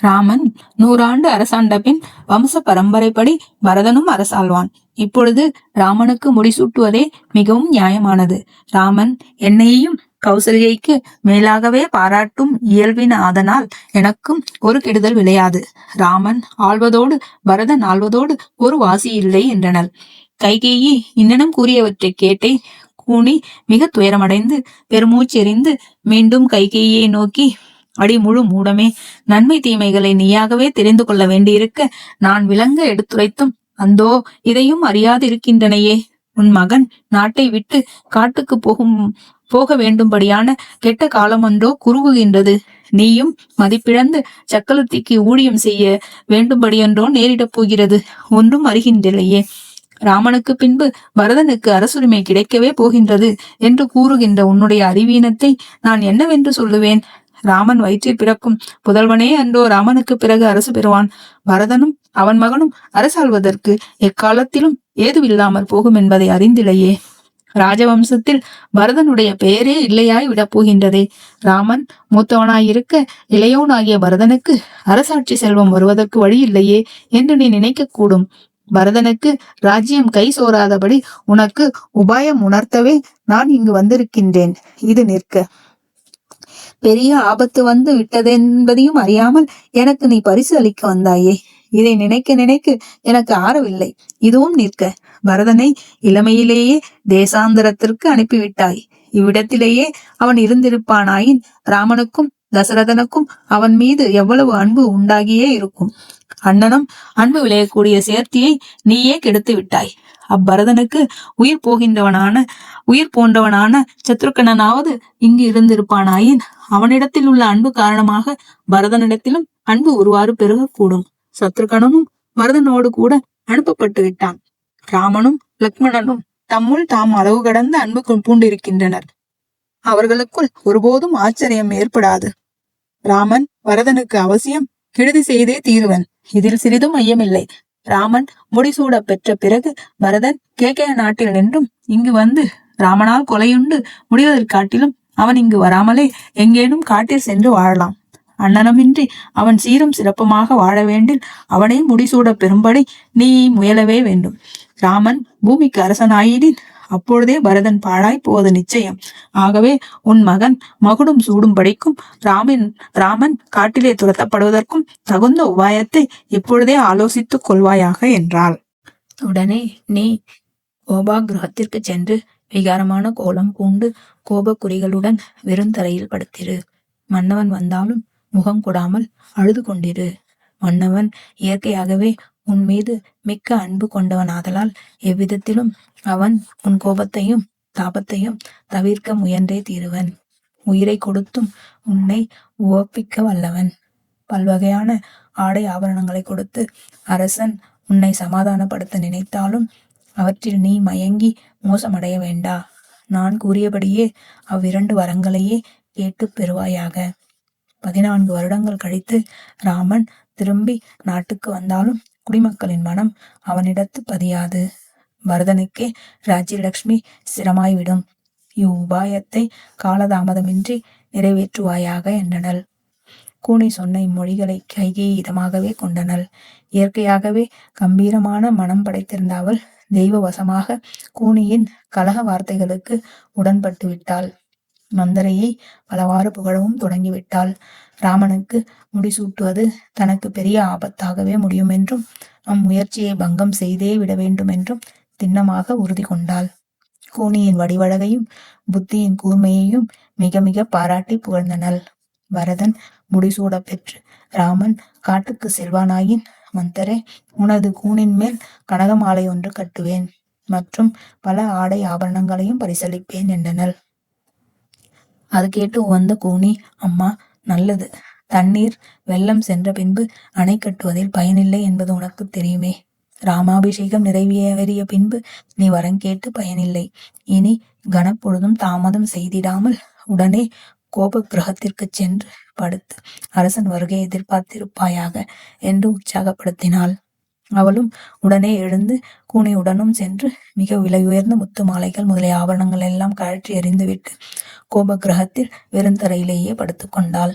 ராமன் 100 ஆண்டு அரசாண்ட பின் வம்ச பரம்பரைப்படி பரதனும் அரசாள்வான். இப்பொழுது ராமனுக்கு முடிசூட்டுவதே மிகவும் நியாயமானது. ராமன் என்னையும் கௌசல்யைக்கு மேலாகவே பாராட்டும் இயல்பின் ஆதனால் எனக்கும் ஒரு கெடுதல் விளையாது. ராமன் ஆள்வதோடு பரதன் ஆள்வதோடு ஒரு வாசி இல்லை என்றனர். கைகேயி இன்னிடம் கூறியவற்றை கேட்டே கூனி மிக துயரமடைந்து பெருமூச்செறிந்து மீண்டும் கைகேயியை நோக்கி, அடி முழு மூடமே, நன்மை தீமைகளை நீயாகவே தெரிந்து கொள்ள வேண்டியிருக்க நான் விளங்க எடுத்துரைத்தும் அந்தோ இதையும் அறியாதிருக்கின்றனையே. உன் மகன் நாட்டை விட்டு காட்டுக்கு போக வேண்டும்படியான கெட்ட காலமொன்றோ குறுகுகின்றது. நீயும் மதிப்பிழந்து சக்கலத்திக்கு ஊழியம் செய்ய வேண்டும்படியொன்றோ நேரிடப் போகிறது. ஒன்றும் அறிகின்றலையே. ராமனுக்கு பின்பு பரதனுக்கு அரசுரிமை கிடைக்கவே போகின்றது என்று கூறுகின்ற உன்னுடைய அறிவீனத்தை நான் என்னவென்று சொல்லுவேன்? ராமன் வயிற்றில் பிறக்கும் புதல்வனே அன்றோ ராமனுக்கு பிறகு அரசு பெறுவான். பரதனும் அவன் மகனும் அரசாள்வதற்கு எக்காலத்திலும் ஏதுவில்லாமல் போகும் என்பதை அறிந்திலையே. ராஜவம்சத்தில் பரதனுடைய பெயரே இல்லையாய் விடப் போகின்றதே. ராமன் மூத்தவனாயிருக்க இளையவனாகிய பரதனுக்கு அரசாட்சி செல்வம் வருவதற்கு வழி இல்லையே என்று நீ நினைக்க கூடும். பரதனுக்கு ராஜ்யம் கை சோராதபடி உனக்கு உபாயம் உணர்த்தவே நான் இங்கு வந்திருக்கின்றேன். இது நிற்க. பெரிய ஆபத்து வந்து விட்டதென்பதையும் அறியாமல் எனக்கு நீ பரிசு அளிக்க வந்தாயே. இதை நினைக்க நினைக்க எனக்கு ஆறவில்லை. இதுவும் நிற்க. பரதனை இளமையிலேயே தேசாந்தரத்திற்கு அனுப்பிவிட்டாய். இவ்விடத்திலேயே அவன் இருந்திருப்பானாயின் ராமனுக்கும் தசரதனுக்கும் அவன் மீது எவ்வளவு அன்பு உண்டாகியே இருக்கும். அண்ணனும் அன்பு விளையக்கூடிய சேர்த்தியை நீயே கெடுத்து விட்டாய். அப்பரதனுக்கு உயிர் போன்றவனான சத்ருக்கனாவது இங்கு இருந்திருப்பானாயின் அவனிடத்தில் உள்ள அன்பு காரணமாக பரதனிடத்திலும் அன்பு ஒருவாறு பெருகக்கூடும். சத்ருகனும் பரதனோடு கூட அனுப்பப்பட்டு விட்டான். ராமனும் லக்ஷ்மணனும் தம்முள் தாம் அளவு கடந்த அன்பு பூண்டிருக்கின்றனர். அவர்களுக்குள் ஒருபோதும் ஆச்சரியம் ஏற்படாது. ராமன் பரதனுக்கு அவசியம் கெடுதி செய்தே தீருவன். இதில் சிறிதும் ஐயமில்லை. ராமன் முடிசூட பெற்ற பிறகு பரதன் கேகய நாட்டில் நின்றும் இங்கு வந்து ராமனால் கொலையுண்டு முடிவதில் காட்டிலும் அவன் இங்கு வராமலே எங்கேனும் காட்டில் சென்று வாழலாம். அண்ணனமின்றி அவன் சீரும் சிறப்புமாக வாழ வேண்டில் அவனே முடிசூட பெறும்படி நீ முயலவே வேண்டும். ராமன் பூமிக்கு அரசனாயிடின் அப்பொழுதே பரதன் பாழாய் போவது நிச்சயம். ஆகவே உன் மகன் மகுடம் சூடும்படிக்கும் ராமன் காட்டிலே துரத்தப்படுவதற்கும் தகுந்த உபாயத்தை இப்பொழுதே ஆலோசித்துக் கொள்வாயாக என்றாள். உடனே நீ கோபாகிரகத்திற்கு சென்று விகாரமான கோலம் பூண்டு கோபக்குறிகளுடன் வெறுந்தரையில் படுத்திரு. மன்னவன் வந்தாலும் முகம் கொடாமல் அழுது கொண்டிரு. மன்னவன் இயற்கையாகவே உன் மீது மிக்க அன்பு கொண்டவனாதலால் எவ்விதத்திலும் அவன் உன் கோபத்தையும் தாபத்தையும் தவிர்க்க முயன்றே தீருவன். உயிரை கொடுத்தும் உன்னை உவப்பிக்க வல்லவன். பல்வகையான ஆடை ஆபரணங்களை கொடுத்து அரசன் உன்னை சமாதானப்படுத்த நினைத்தாலும் அவற்றில் நீ மயங்கி மோசமடைய வேண்டா. நான் கூறியபடியே அவ்விரண்டு வரங்களையே கேட்டு பெறுவாயாக. 14 வருடங்கள் கழித்து ராமன் திரும்பி நாட்டுக்கு வந்தாலும் குடிமக்களின் மனம் அவனிடத்து பதியாது. பரதனுக்கே ராஜ்யலட்சுமி சிரமாய்விடும். இவ்வுபாயத்தை காலதாமதமின்றி நிறைவேற்றுவாயாக என்றனள். கூனி சொன்ன இம்மொழிகளை கைகேயி இதமாகவே கொண்டனள். இயற்கையாகவே கம்பீரமான மனம் படைத்திருந்த அவள் தெய்வ வசமாக கூனியின் கலக வார்த்தைகளுக்கு உடன்பட்டு விட்டாள். மந்தரையை பலவாறு புகழவும் தொடங்கிவிட்டாள். ராமனுக்கு முடிசூட்டுவது தனக்கு பெரிய ஆபத்தாகவே முடியும் என்றும் அம்முயற்சியை பங்கம் செய்தே விட வேண்டும் என்றும் திண்ணமாக உறுதி கொண்டாள். கூனியின் வடிவழகையும் புத்தியின் கூர்மையையும் மிக மிக பாராட்டி புகழ்ந்தனள். பரதன் முடிசூட பெற்று ராமன் காட்டுக்கு செல்வானாயின் மந்தரே, உனது கூனின் மேல் கனக மாலை ஒன்று கட்டுவேன் மற்றும் பல ஆடை ஆபரணங்களையும் பரிசளிப்பேன் என்றனள். அது கேட்டு உவந்த கூனி, அம்மா, நல்லது. தண்ணீர் வெள்ளம் சென்ற பின்பு அணை கட்டுவதில் பயனில்லை என்பது உனக்கு தெரியுமே. ராமாபிஷேகம் நிறைவேறிய பின்பு நீ வரம் கேட்டு பயனில்லை. இனி கனப்பொழுதும் தாமதம் செய்திடாமல் உடனே கோப கிரகத்திற்கு சென்று படுத்து அரசன் வருகை எதிர்பார்த்திருப்பாயாக என்று உற்சாகப்படுத்தினாள். அவளும் உடனே எழுந்து கூனியுடனும் சென்று மிக விலை உயர்ந்த முத்து மாலைகள் முதலிய ஆபரணங்கள் எல்லாம் கழற்றி எறிந்துவிட்டு கோப கிரகத்தில் வெறுந்தரையிலேயே படுத்து கொண்டாள்.